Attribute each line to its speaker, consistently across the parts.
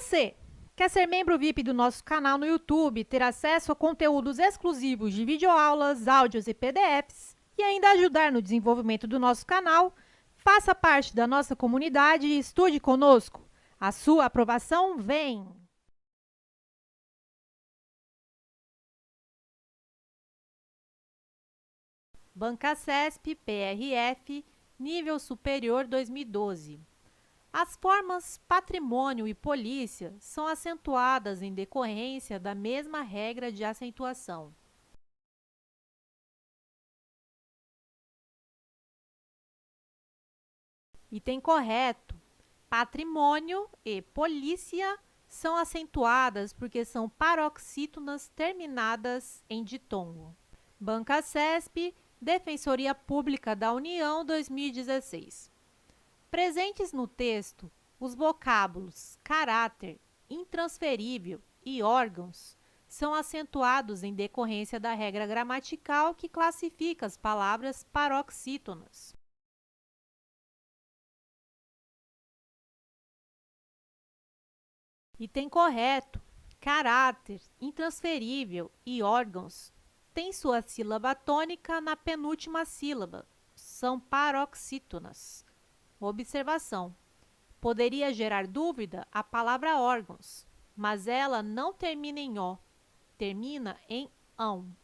Speaker 1: você quer ser membro VIP do nosso canal no YouTube, ter acesso a conteúdos exclusivos de videoaulas, áudios e PDFs e ainda ajudar no desenvolvimento do nosso canal? Faça parte da nossa comunidade e estude conosco. A sua aprovação vem! Bancasesp PRF, nível superior 2012. As formas patrimônio e polícia são acentuadas em decorrência da mesma regra de acentuação. Item correto. Patrimônio e polícia são acentuadas porque são paroxítonas terminadas em ditongo. Bancasesp, Defensoria Pública da União 2016. Presentes no texto, os vocábulos caráter, intransferível e órgãos são acentuados em decorrência da regra gramatical que classifica as palavras paroxítonas. Item correto. Caráter, intransferível e órgãos têm sua sílaba tônica na penúltima sílaba. São paroxítonas. Observação. Poderia gerar dúvida a palavra órgãos, mas ela não termina em O, termina em ão.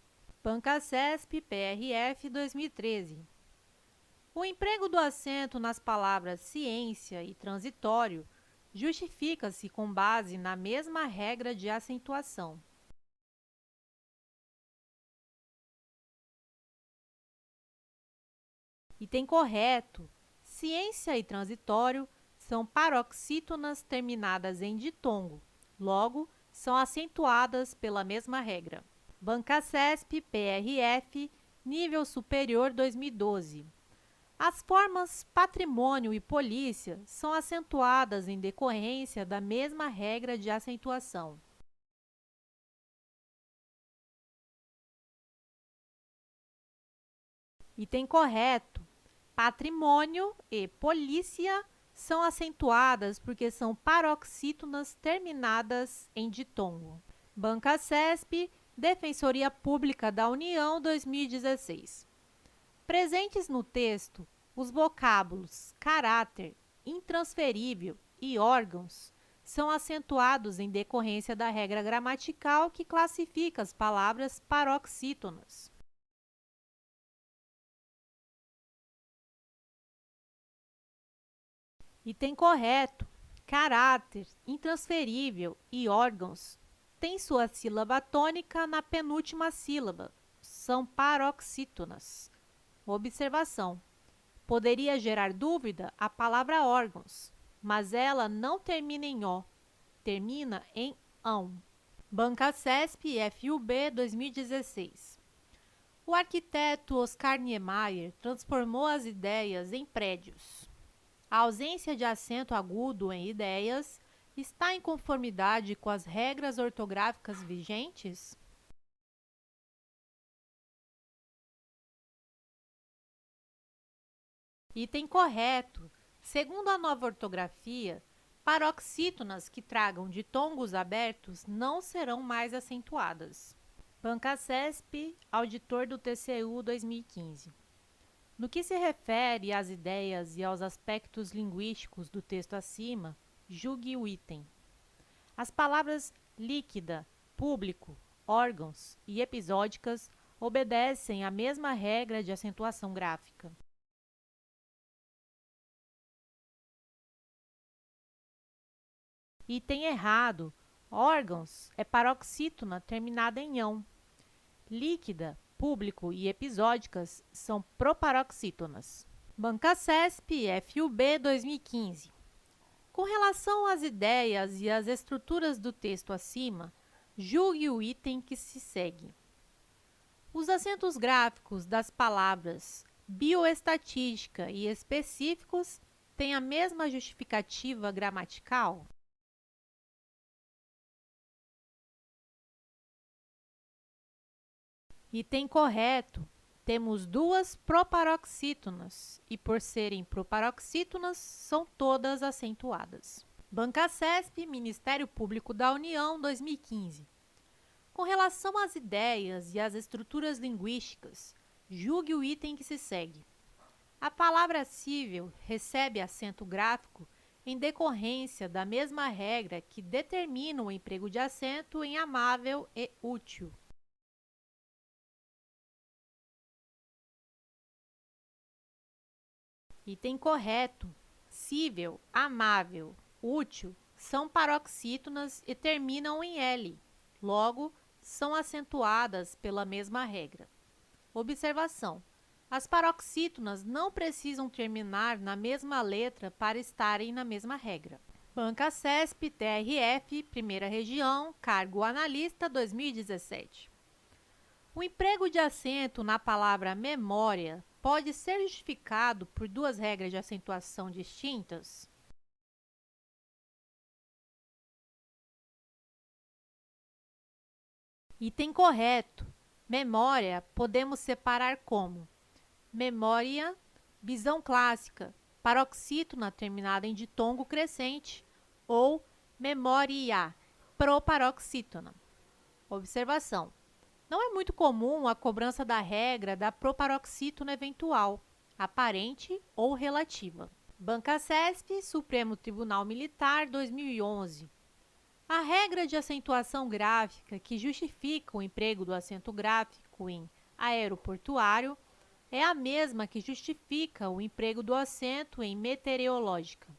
Speaker 1: Bancasesp PRF 2013. O emprego do acento nas palavras ciência e transitório justifica-se com base na mesma regra de acentuação. Item correto. Ciência e transitório são paroxítonas terminadas em ditongo, logo, são acentuadas pela mesma regra. Bancasesp PRF, nível superior 2012. As formas patrimônio e polícia são acentuadas em decorrência da mesma regra de acentuação. Item correto. Patrimônio e polícia são acentuadas porque são paroxítonas terminadas em ditongo. Bancasesp, Defensoria Pública da União 2016. Presentes no texto, os vocábulos caráter, intransferível e órgãos são acentuados em decorrência da regra gramatical que classifica as palavras paroxítonas. Item correto. Caráter, intransferível e órgãos têm sua sílaba tônica na penúltima sílaba. São paroxítonas. Observação. Poderia gerar dúvida a palavra órgãos, mas ela não termina em O, termina em ão. Bancasesp FUB 2016. O arquiteto Oscar Niemeyer transformou as ideias em prédios. A ausência de acento agudo em ideias está em conformidade com as regras ortográficas vigentes? Item correto. Segundo a nova ortografia, paroxítonas que tragam ditongos abertos não serão mais acentuadas. Bancasesp, auditor do TCU 2015. No que se refere às ideias e aos aspectos linguísticos do texto acima, julgue o item. As palavras líquida, público, órgãos e episódicas obedecem à mesma regra de acentuação gráfica. Item errado. Órgãos é paroxítona terminada em ão. Líquida, público e episódicas são proparoxítonas. Bancasesp FUB 2015. Com relação às ideias e às estruturas do texto acima, julgue o item que se segue. Os acentos gráficos das palavras bioestatística e específicos têm a mesma justificativa gramatical? Item correto. Temos duas proparoxítonas e, por serem proparoxítonas, são todas acentuadas. Bancasesp, Ministério Público da União, 2015. Com relação às ideias e às estruturas linguísticas, julgue o item que se segue. A palavra cível recebe acento gráfico em decorrência da mesma regra que determina o emprego de acento em amável e útil. Item correto. Cível, amável, útil são paroxítonas e terminam em L. Logo, são acentuadas pela mesma regra. Observação. As paroxítonas não precisam terminar na mesma letra para estarem na mesma regra. Bancasesp, TRF, Primeira Região, Cargo Analista, 2017. O emprego de acento na palavra memória pode ser justificado por duas regras de acentuação distintas? Item correto. Memória podemos separar como memória, visão clássica, paroxítona terminada em ditongo crescente, ou memória, proparoxítona. Observação. Não é muito comum a cobrança da regra da proparoxítona eventual, aparente ou relativa. Bancasesp, Supremo Tribunal Militar, 2011. A regra de acentuação gráfica que justifica o emprego do acento gráfico em aeroportuário é a mesma que justifica o emprego do acento em meteorológica.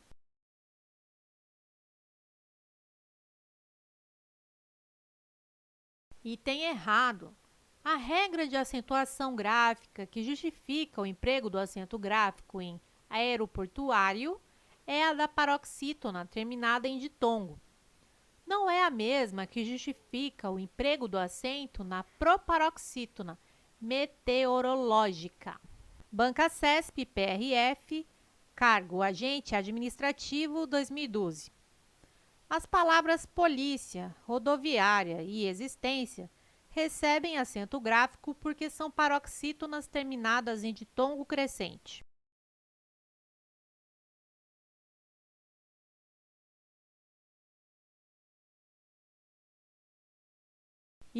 Speaker 1: Item errado. A regra de acentuação gráfica que justifica o emprego do acento gráfico em aeroportuário é a da paroxítona terminada em ditongo. Não é a mesma que justifica o emprego do acento na proparoxítona meteorológica. Bancasesp, PRF, Cargo Agente Administrativo, 2012. As palavras polícia, rodoviária e existência recebem acento gráfico porque são paroxítonas terminadas em ditongo crescente.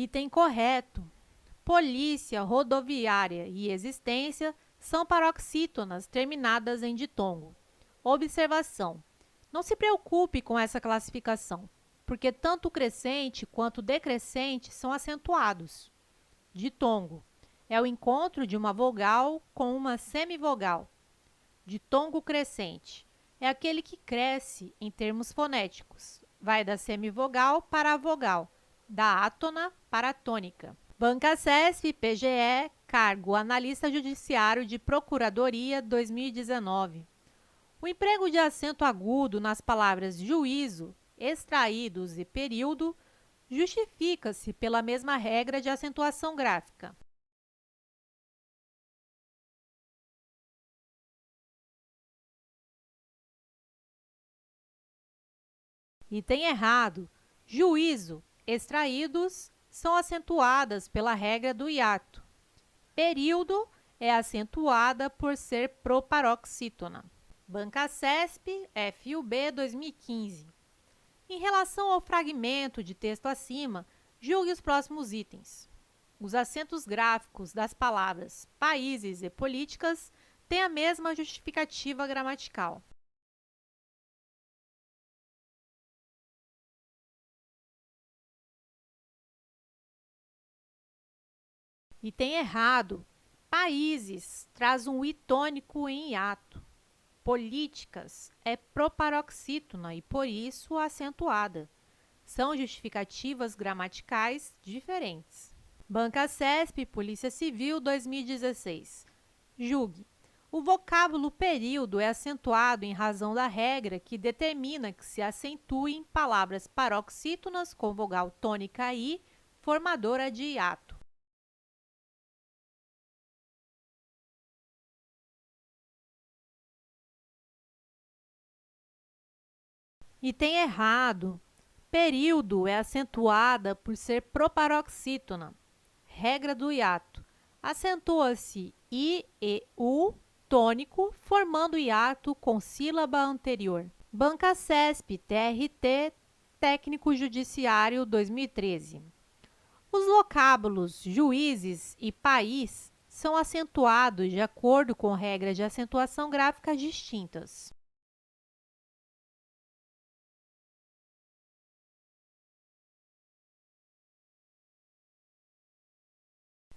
Speaker 1: Item correto. Polícia, rodoviária e existência são paroxítonas terminadas em ditongo. Observação. Não se preocupe com essa classificação, porque tanto o crescente quanto o decrescente são acentuados. Ditongo é o encontro de uma vogal com uma semivogal. Ditongo crescente é aquele que cresce em termos fonéticos. Vai da semivogal para a vogal, da átona para a tônica. Bancasesp, PGE, Cargo Analista Judiciário de Procuradoria, 2019. O emprego de acento agudo nas palavras juízo, extraídos e período justifica-se pela mesma regra de acentuação gráfica. Item errado. Juízo, extraídos são acentuadas pela regra do hiato. Período é acentuada por ser proparoxítona. Bancasesp, FUB, 2015. Em relação ao fragmento de texto acima, julgue os próximos itens. Os acentos gráficos das palavras países e políticas têm a mesma justificativa gramatical. Item errado. Países traz um i tônico em hiato. Políticas é proparoxítona e, por isso, acentuada. São justificativas gramaticais diferentes. Bancasesp, Polícia Civil, 2016. Julgue. O vocábulo período é acentuado em razão da regra que determina que se acentuem palavras paroxítonas com vogal tônica I, formadora de hiato. Item errado. Período é acentuada por ser proparoxítona. Regra do hiato. Acentua-se I e U tônico, formando hiato com sílaba anterior. Banca CESP, TRT, Técnico Judiciário 2013. Os vocábulos juízes e país são acentuados de acordo com regras de acentuação gráfica distintas.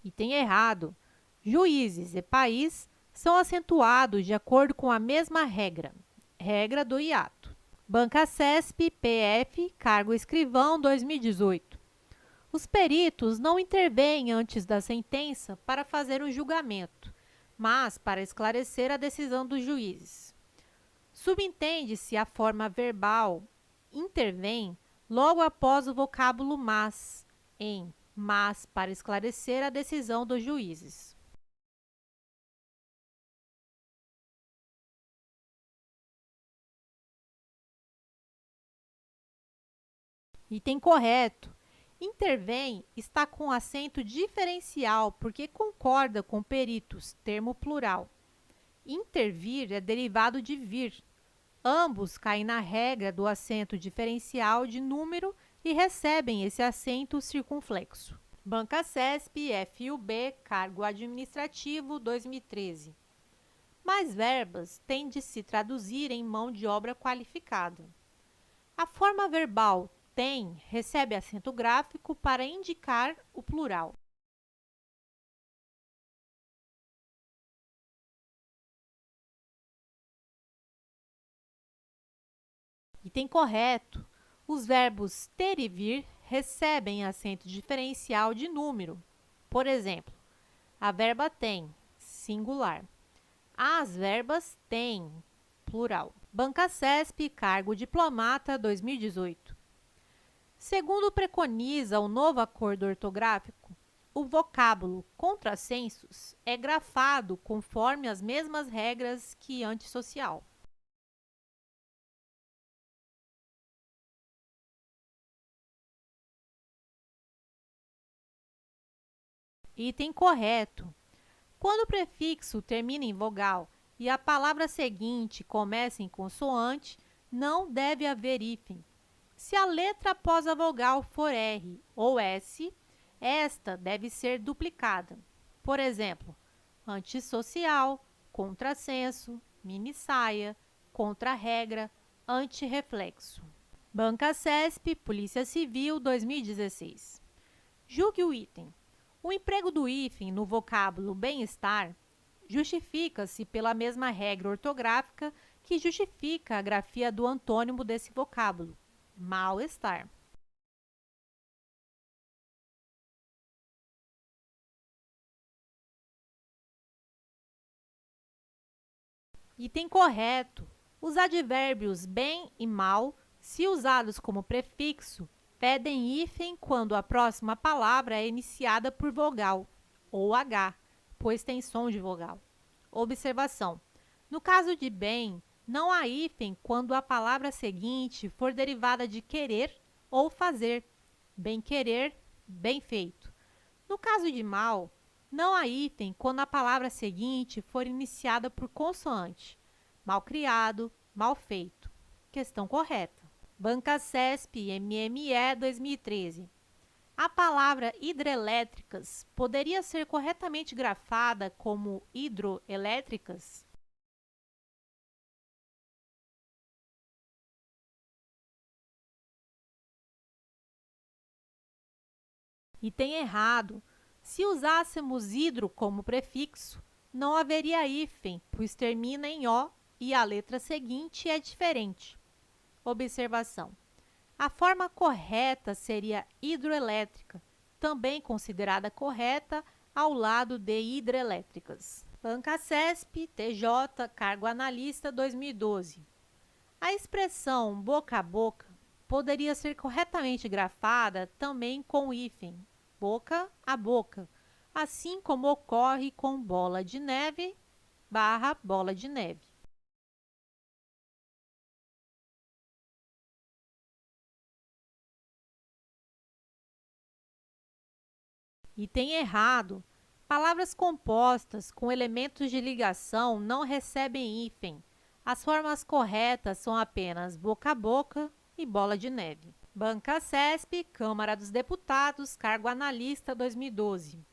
Speaker 1: Item errado. Juízes e país são acentuados de acordo com a mesma regra, regra do hiato. Banca CESP, PF, Cargo Escrivão 2018. Os peritos não intervêm antes da sentença para fazer um julgamento, mas para esclarecer a decisão dos juízes. Subentende-se a forma verbal intervém logo após o vocábulo mas, em mas para esclarecer a decisão dos juízes. Item correto. Intervém está com acento diferencial porque concorda com peritos, termo plural. Intervir é derivado de vir. Ambos caem na regra do acento diferencial de número e recebem esse acento circunflexo. Banca CESP, FUB, Cargo Administrativo 2013. Mais verbas têm de se traduzir em mão de obra qualificada. A forma verbal tem recebe acento gráfico para indicar o plural. Item correto. Os verbos ter e vir recebem acento diferencial de número. Por exemplo, a verba tem, singular. As verbas têm, plural. Banca CESP, Cargo Diplomata 2018. Segundo preconiza o novo acordo ortográfico, o vocábulo contrassensos é grafado conforme as mesmas regras que antissocial. Item correto. Quando o prefixo termina em vogal e a palavra seguinte começa em consoante, não deve haver hífen. Se a letra após a vogal for R ou S, esta deve ser duplicada. Por exemplo, antissocial, contrassenso, mini-saia, contra-regra, antirreflexo. Banca CESP, Polícia Civil, 2016. Julgue o item. O emprego do hífen no vocábulo bem-estar justifica-se pela mesma regra ortográfica que justifica a grafia do antônimo desse vocábulo, mal-estar. Item correto. Os advérbios bem e mal, se usados como prefixo, pedem hífen quando a próxima palavra é iniciada por vogal, ou H, pois tem som de vogal. Observação. No caso de bem, não há hífen quando a palavra seguinte for derivada de querer ou fazer. Bem querer, bem feito. No caso de mal, não há hífen quando a palavra seguinte for iniciada por consoante. Mal criado, mal feito. Questão correta. Banca CESP, MME 2013. A palavra hidrelétricas poderia ser corretamente grafada como hidroelétricas? Item errado. Se usássemos hidro como prefixo, não haveria hífen, pois termina em O e a letra seguinte é diferente. Observação. A forma correta seria hidroelétrica, também considerada correta ao lado de hidrelétricas. Banca CESP, TJ, Cargo Analista 2012. A expressão boca a boca poderia ser corretamente grafada também com hífen, boca a boca, assim como ocorre com bola de neve barra bola de neve. Item errado. Palavras compostas com elementos de ligação não recebem hífen. As formas corretas são apenas boca a boca e bola de neve. Banca CESP, Câmara dos Deputados, cargo analista 2012.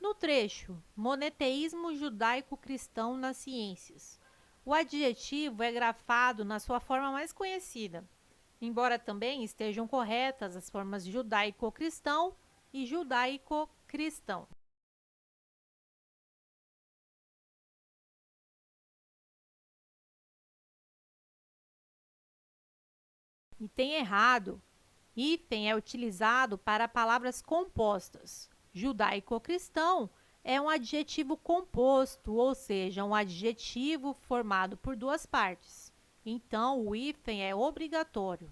Speaker 1: No trecho, monoteísmo judaico-cristão nas ciências, o adjetivo é grafado na sua forma mais conhecida, embora também estejam corretas as formas judaico-cristão e judaico-cristão. E tem errado. Hífen é utilizado para palavras compostas. Judaico-cristão é um adjetivo composto, ou seja, um adjetivo formado por duas partes. Então, o hífen é obrigatório.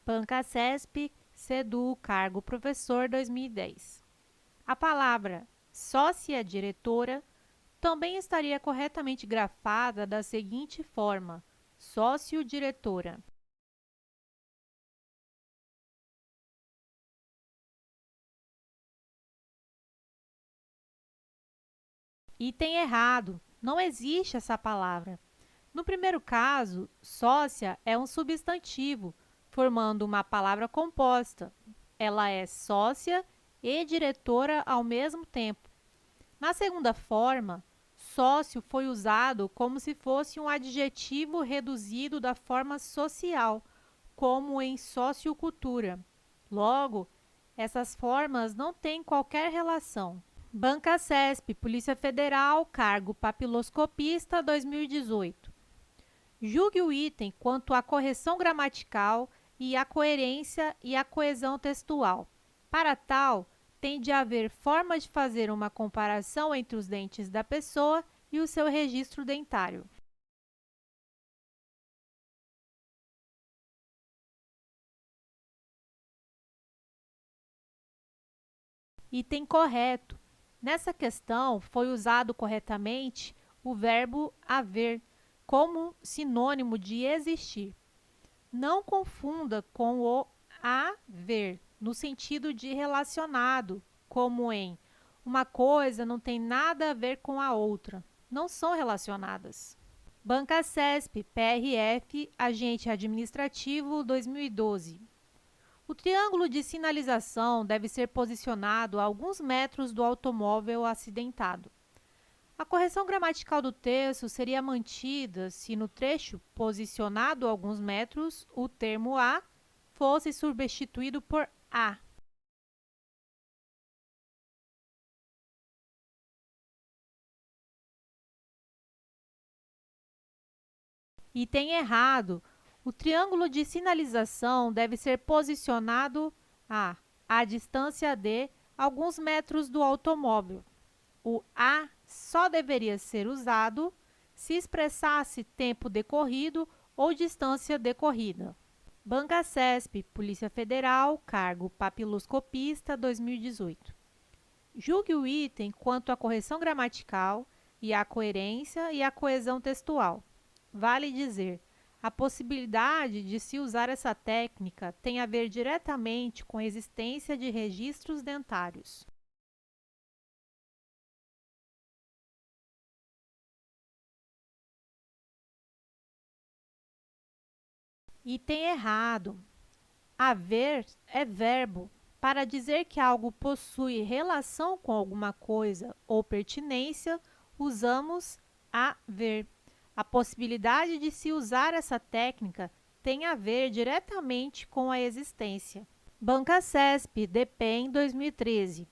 Speaker 1: Banca CESP, CEDU, cargo professor 2010. A palavra sócia-diretora também estaria corretamente grafada da seguinte forma: sócio-diretora. Item errado. Não existe essa palavra. No primeiro caso, sócia é um substantivo, formando uma palavra composta. Ela é sócia e diretora ao mesmo tempo. Na segunda forma, sócio foi usado como se fosse um adjetivo reduzido da forma social, como em sociocultura. Logo, essas formas não têm qualquer relação. Banca CESP, Polícia Federal, cargo papiloscopista 2018. Julgue o item quanto à correção gramatical e à coerência e à coesão textual. Para tal, tem de haver forma de fazer uma comparação entre os dentes da pessoa e o seu registro dentário. Item correto. Nessa questão, foi usado corretamente o verbo haver como sinônimo de existir. Não confunda com o haver, no sentido de relacionado, como em uma coisa não tem nada a ver com a outra. Não são relacionadas. Banca CESP, PRF, Agente Administrativo 2012. O triângulo de sinalização deve ser posicionado a alguns metros do automóvel acidentado. A correção gramatical do texto seria mantida se no trecho posicionado a alguns metros o termo a fosse substituído por a. Item errado. O triângulo de sinalização deve ser posicionado a distância de alguns metros do automóvel. O a só deveria ser usado se expressasse tempo decorrido ou distância decorrida. Banca CESP, Polícia Federal, cargo papiloscopista 2018. Julgue o item quanto à correção gramatical e à coerência e à coesão textual. Vale dizer, a possibilidade de se usar essa técnica tem a ver diretamente com a existência de registros dentários. Item errado. Haver é verbo. Para dizer que algo possui relação com alguma coisa ou pertinência, usamos haver. A possibilidade de se usar essa técnica tem a ver diretamente com a existência. Banca CESP, DPEM 2013.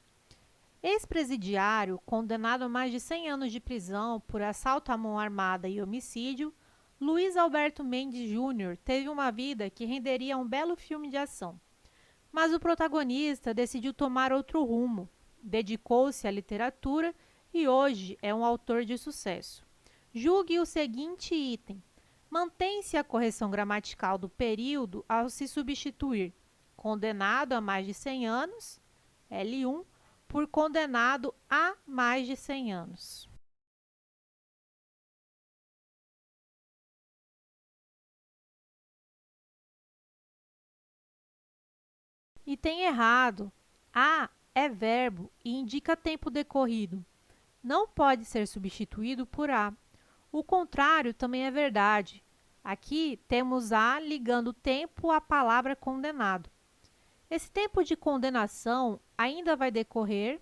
Speaker 1: Ex-presidiário, condenado a mais de 100 anos de prisão por assalto à mão armada e homicídio, Luiz Alberto Mendes Júnior teve uma vida que renderia um belo filme de ação. Mas o protagonista decidiu tomar outro rumo, dedicou-se à literatura e hoje é um autor de sucesso. Julgue o seguinte item. Mantém-se a correção gramatical do período ao se substituir condenado a mais de 100 anos, L1, por condenado a mais de 100 anos. Item errado. A é verbo e indica tempo decorrido. Não pode ser substituído por a. O contrário também é verdade. Aqui temos a ligando o tempo à palavra condenado. Esse tempo de condenação ainda vai decorrer,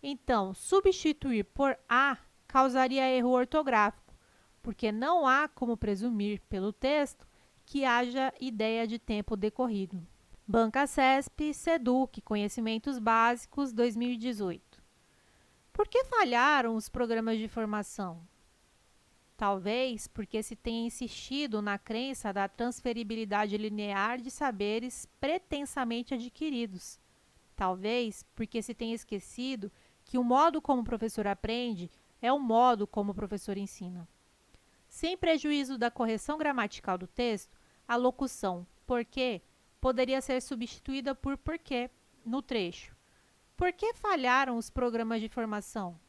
Speaker 1: então substituir por a causaria erro ortográfico, porque não há como presumir pelo texto que haja ideia de tempo decorrido. Banca CESP, SEDUC, Conhecimentos Básicos 2018. Por que falharam os programas de formação? Talvez porque se tenha insistido na crença da transferibilidade linear de saberes pretensamente adquiridos. Talvez porque se tenha esquecido que o modo como o professor aprende é o modo como o professor ensina. Sem prejuízo da correção gramatical do texto, a locução porque poderia ser substituída por porquê no trecho. Por que falharam os programas de formação?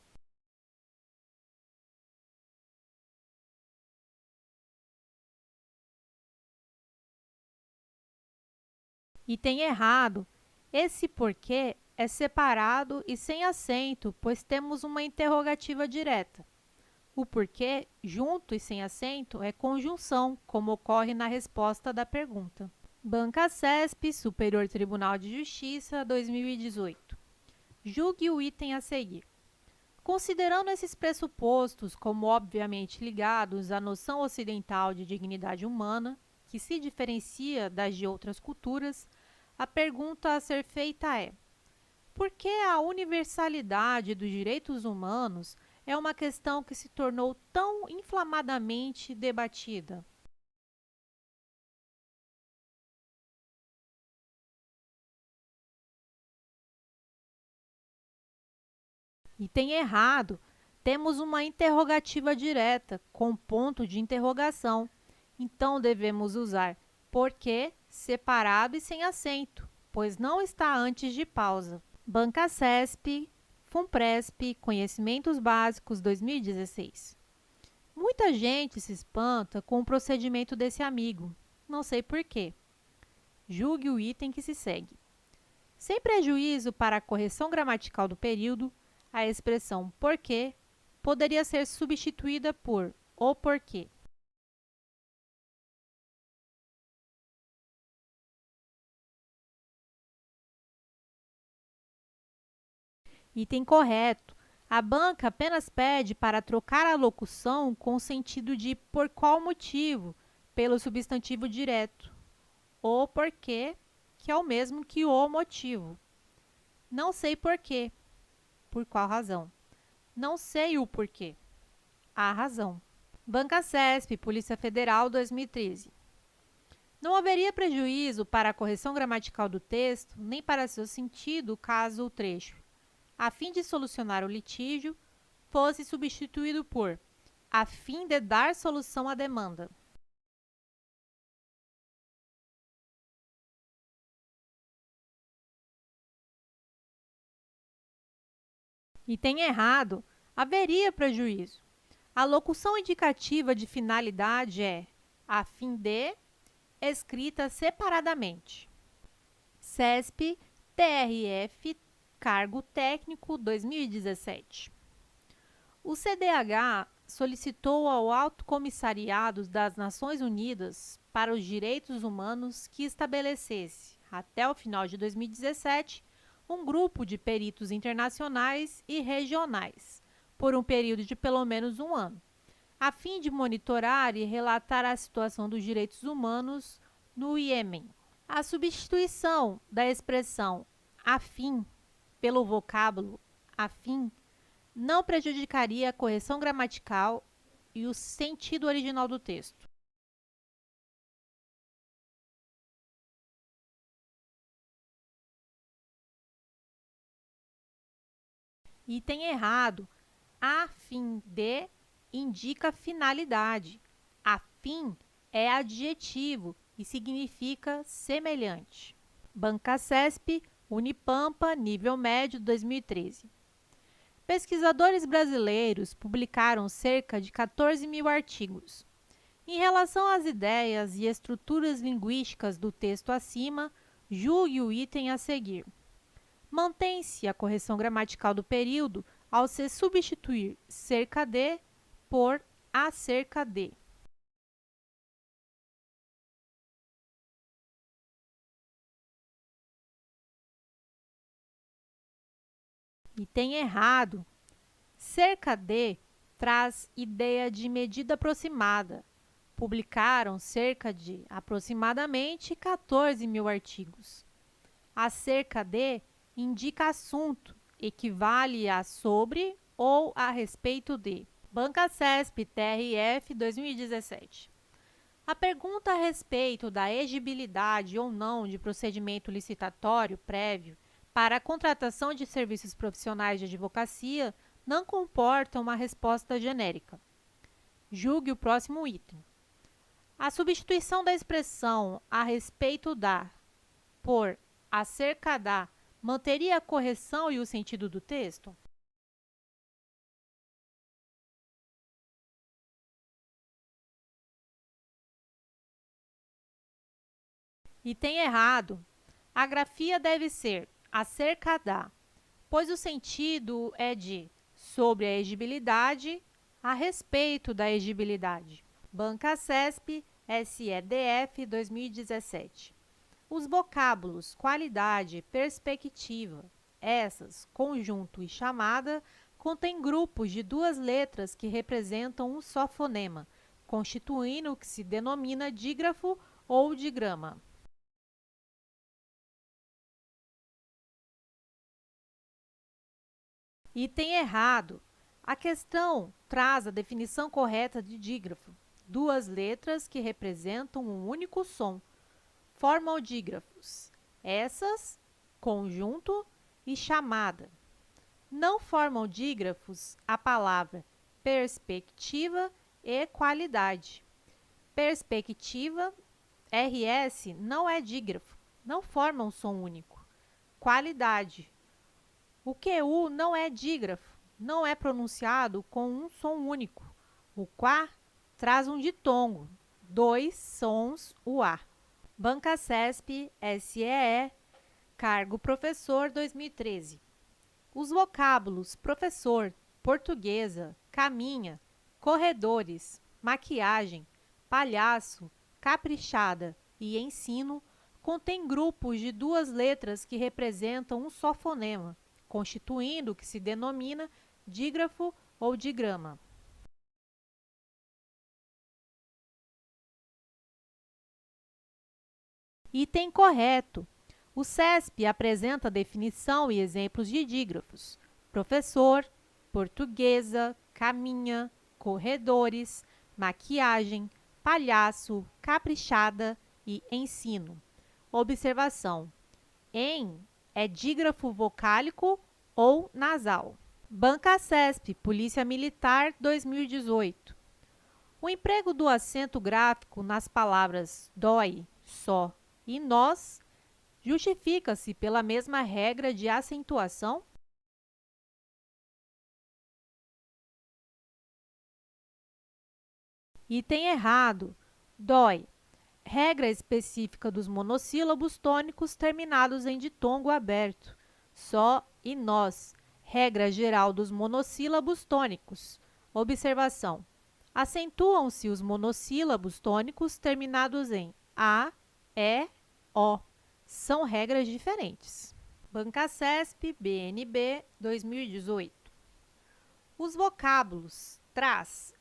Speaker 1: Item errado. Esse porquê é separado e sem acento, pois temos uma interrogativa direta. O porquê, junto e sem acento, é conjunção, como ocorre na resposta da pergunta. Banca CESP, Superior Tribunal de Justiça, 2018. Julgue o item a seguir. Considerando esses pressupostos como obviamente ligados à noção ocidental de dignidade humana, que se diferencia das de outras culturas, a pergunta a ser feita é: por que a universalidade dos direitos humanos é uma questão que se tornou tão inflamadamente debatida? Item errado. Temos uma interrogativa direta com ponto de interrogação. Então, devemos usar porquê separado e sem acento, pois não está antes de pausa. Banca CESP, FUNPRESP, Conhecimentos Básicos 2016. Muita gente se espanta com o procedimento desse amigo. Não sei porquê. Julgue o item que se segue. Sem prejuízo para a correção gramatical do período, a expressão porquê poderia ser substituída por o porquê. Item correto. A banca apenas pede para trocar a locução com o sentido de por qual motivo, pelo substantivo direto. O porquê, que é o mesmo que o motivo. Não sei porquê. Por qual razão? Não sei o porquê. A razão. Banca CESP, Polícia Federal, 2013. Não haveria prejuízo para a correção gramatical do texto, nem para seu sentido, caso o trecho, a fim de solucionar o litígio, fosse substituído por a fim de dar solução à demanda. Item errado. Haveria prejuízo. A locução indicativa de finalidade é a fim de, escrita separadamente. CESP, TRF, Cargo Técnico 2017. O CDH solicitou ao Alto Comissariado das Nações Unidas para os Direitos Humanos que estabelecesse, até o final de 2017, um grupo de peritos internacionais e regionais, por um período de pelo menos um ano, a fim de monitorar e relatar a situação dos direitos humanos no Iêmen. A substituição da expressão afim pelo vocábulo afim não prejudicaria a correção gramatical e o sentido original do texto. Item errado. A fim de indica finalidade. A fim é adjetivo e significa semelhante. Banca CESP, Unipampa, nível médio, 2013. Pesquisadores brasileiros publicaram cerca de 14 mil artigos. Em relação às ideias e estruturas linguísticas do texto acima, julgue o item a seguir. Mantém-se a correção gramatical do período ao se substituir cerca de por acerca de. Item errado. Cerca de traz ideia de medida aproximada. Publicaram cerca de aproximadamente 14 mil artigos. Acerca de indica assunto, equivale a sobre ou a respeito de. Banca CESP TRF 2017. A pergunta a respeito da exigibilidade ou não de procedimento licitatório prévio para a contratação de serviços profissionais de advocacia não comporta uma resposta genérica. Julgue o próximo item. A substituição da expressão a respeito da por acerca da manteria a correção e o sentido do texto? Item errado. A grafia deve ser acerca da, pois o sentido é de sobre a exigibilidade, a respeito da exigibilidade. Banca CESP SEDF 2017. Os vocábulos qualidade, perspectiva, essas, conjunto e chamada, contêm grupos de duas letras que representam um só fonema, constituindo o que se denomina dígrafo ou digrama. Item errado. A questão traz a definição correta de dígrafo. Duas letras que representam um único som. Formam dígrafos. Essas, conjunto e chamada. Não formam dígrafos a palavra perspectiva e qualidade. Perspectiva, RS, não é dígrafo. Não forma um som único. Qualidade. O QU não é dígrafo, não é pronunciado com um som único. O quá traz um ditongo, dois sons UA. Banca CESP SEE, cargo professor 2013. Os vocábulos professor, portuguesa, caminha, corredores, maquiagem, palhaço, caprichada e ensino contêm grupos de duas letras que representam um só fonema, constituindo o que se denomina dígrafo ou digrama. Item correto. O CESP apresenta definição e exemplos de dígrafos: professor, portuguesa, caminha, corredores, maquiagem, palhaço, caprichada e ensino. Observação: em é dígrafo vocálico ou nasal. Banca CESP, Polícia Militar 2018. O emprego do acento gráfico nas palavras dói, só e nós justifica-se pela mesma regra de acentuação? Item errado. Dói. Regra específica dos monossílabos tônicos terminados em ditongo aberto. Só e nós. Regra geral dos monossílabos tônicos. Observação. Acentuam-se os monossílabos tônicos terminados em A, E, O. São regras diferentes. Banca CESP, BNB, 2018. Os vocábulos traz,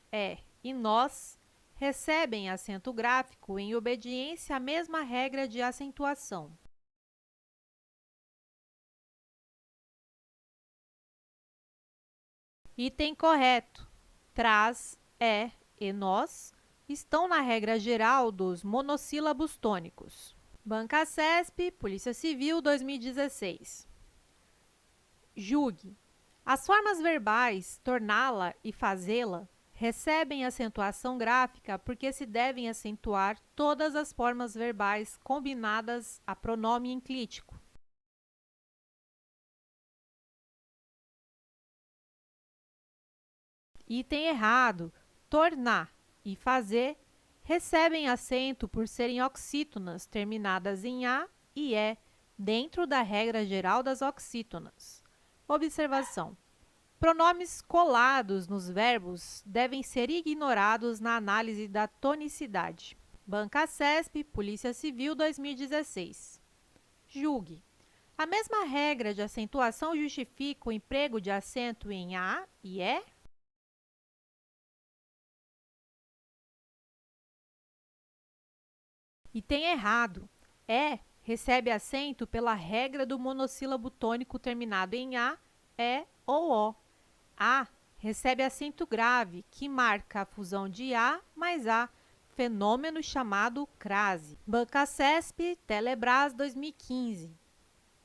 Speaker 1: e nós recebem acento gráfico em obediência à mesma regra de acentuação. Item correto. Traz, e nós estão na regra geral dos monossílabos tônicos. Banca CESP, Polícia Civil, 2016. Julgue. As formas verbais torná-la e fazê-la recebem acentuação gráfica porque se devem acentuar todas as formas verbais combinadas a pronome enclítico. Item errado. Tornar e fazer recebem acento por serem oxítonas terminadas em A e E, dentro da regra geral das oxítonas. Observação. Pronomes colados nos verbos devem ser ignorados na análise da tonicidade. Banca CESP, Polícia Civil, 2016. Julgue. A mesma regra de acentuação justifica o emprego de acento em A e E? E tem errado. E recebe acento pela regra do monossílabo tônico terminado em A, E ou O. A recebe acento grave, que marca a fusão de A mais A, fenômeno chamado crase. Banca CESP, Telebrás, 2015.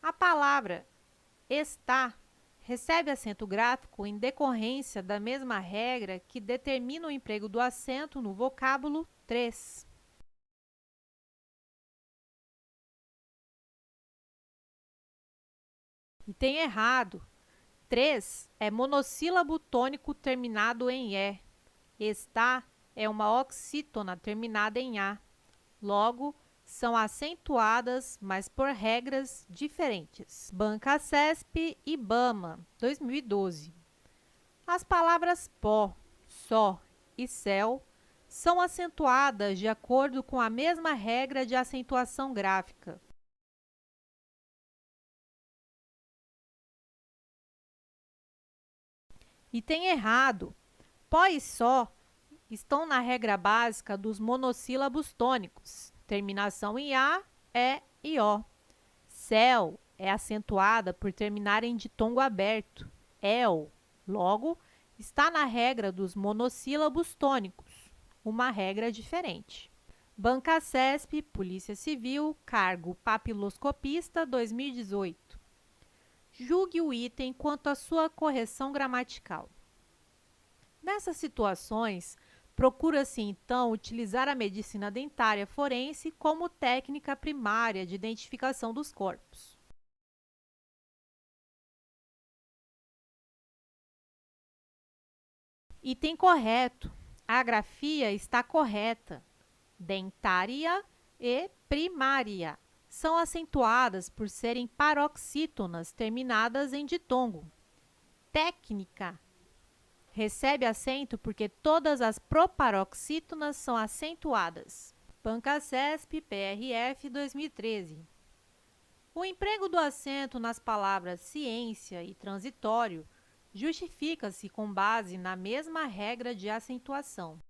Speaker 1: A palavra está recebe acento gráfico em decorrência da mesma regra que determina o emprego do acento no vocábulo 3. E tem errado. 3 é monossílabo tônico terminado em E. Está é uma oxítona terminada em A. Logo, são acentuadas, mas por regras diferentes. Banca CESP e Ibama, 2012. As palavras pó, só e céu são acentuadas de acordo com a mesma regra de acentuação gráfica. E tem errado. Pó e só estão na regra básica dos monossílabos tônicos, terminação em A, E e O. Céu é acentuada por terminar em ditongo aberto, el. Logo, está na regra dos monossílabos tônicos, uma regra diferente. Banca CESP, Polícia Civil, cargo papiloscopista, 2018. Julgue o item quanto à sua correção gramatical. Nessas situações, procura-se, então, utilizar a medicina dentária forense como técnica primária de identificação dos corpos. Item correto. A grafia está correta. Dentária e primária são acentuadas por serem paroxítonas terminadas em ditongo. Técnica recebe acento porque todas as proparoxítonas são acentuadas. Banca CESP, PRF, 2013. O emprego do acento nas palavras ciência e transitório justifica-se com base na mesma regra de acentuação.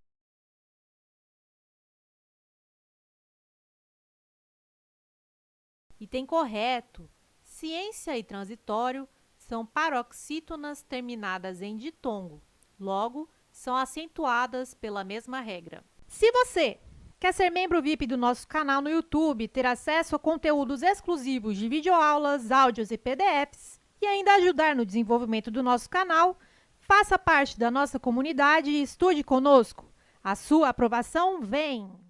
Speaker 1: Item correto. Ciência e transitório são paroxítonas terminadas em ditongo. Logo, são acentuadas pela mesma regra. Se você quer ser membro VIP do nosso canal no YouTube, ter acesso a conteúdos exclusivos de videoaulas, áudios e PDFs e ainda ajudar no desenvolvimento do nosso canal, faça parte da nossa comunidade e estude conosco. A sua aprovação vem!